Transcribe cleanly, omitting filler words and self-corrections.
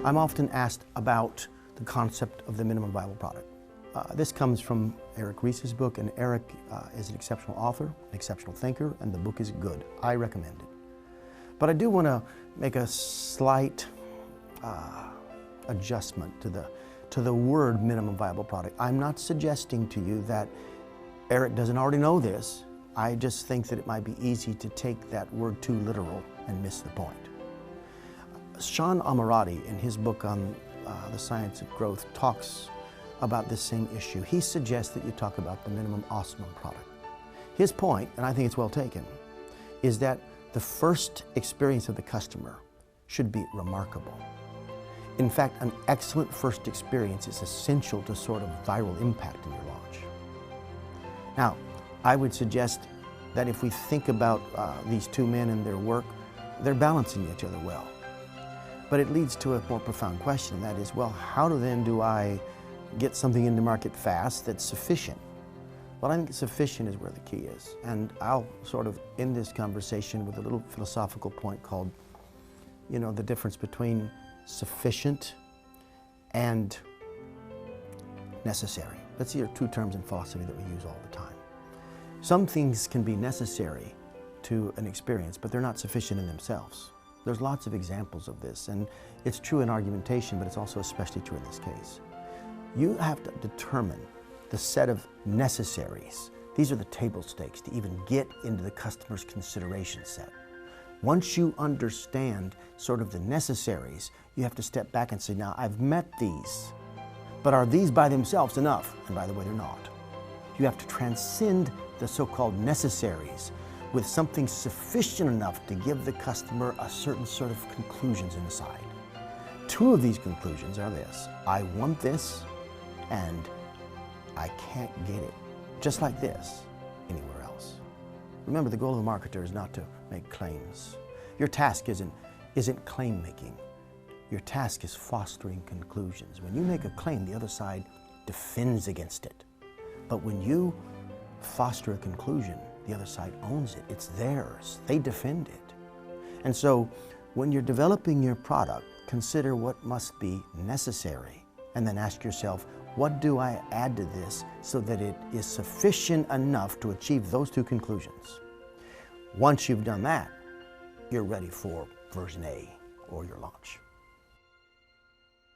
I'm often asked about the concept of the minimum viable product. This comes from Eric Ries' book, and Eric is an exceptional author, an exceptional thinker, and the book is good. I recommend it. But I do want to make a slight adjustment to the word minimum viable product. I'm not suggesting to you that Eric doesn't already know this. I just think that it might be easy to take that word too literal and miss the point. Sean Amirati, in his book on the science of growth, talks about this same issue. He suggests that you talk about the minimum optimum product. His point, and I think it's well taken, is that the first experience of the customer should be remarkable. In fact, an excellent first experience is essential to sort of viral impact in your launch. Now, I would suggest that if we think about these two men and their work, they're balancing each other well. But it leads to a more profound question, and that is, well, how do I get something into market fast that's sufficient? Well, I think sufficient is where the key is. And I'll sort of end this conversation with a little philosophical point called, the difference between sufficient and necessary. These are two terms in philosophy that we use all the time. Some things can be necessary to an experience, but they're not sufficient in themselves. There's lots of examples of this, and it's true in argumentation, but it's also especially true in this case. You have to determine the set of necessaries. These are the table stakes to even get into the customer's consideration set. Once you understand sort of the necessaries, you have to step back and say, now I've met these, but are these by themselves enough? And by the way, they're not. You have to transcend the so-called necessaries with something sufficient enough to give the customer a certain sort of conclusions inside. Two of these conclusions are this: I want this, and I can't get it, just like this, anywhere else. Remember, the goal of the marketer is not to make claims. Your task isn't claim making. Your task is fostering conclusions. When you make a claim, the other side defends against it. But when you foster a conclusion, the other side owns it. It's theirs. They defend it. And so when you're developing your product, consider what must be necessary, and then ask yourself, what do I add to this so that it is sufficient enough to achieve those two conclusions? Once you've done that, you're ready for version A or your launch.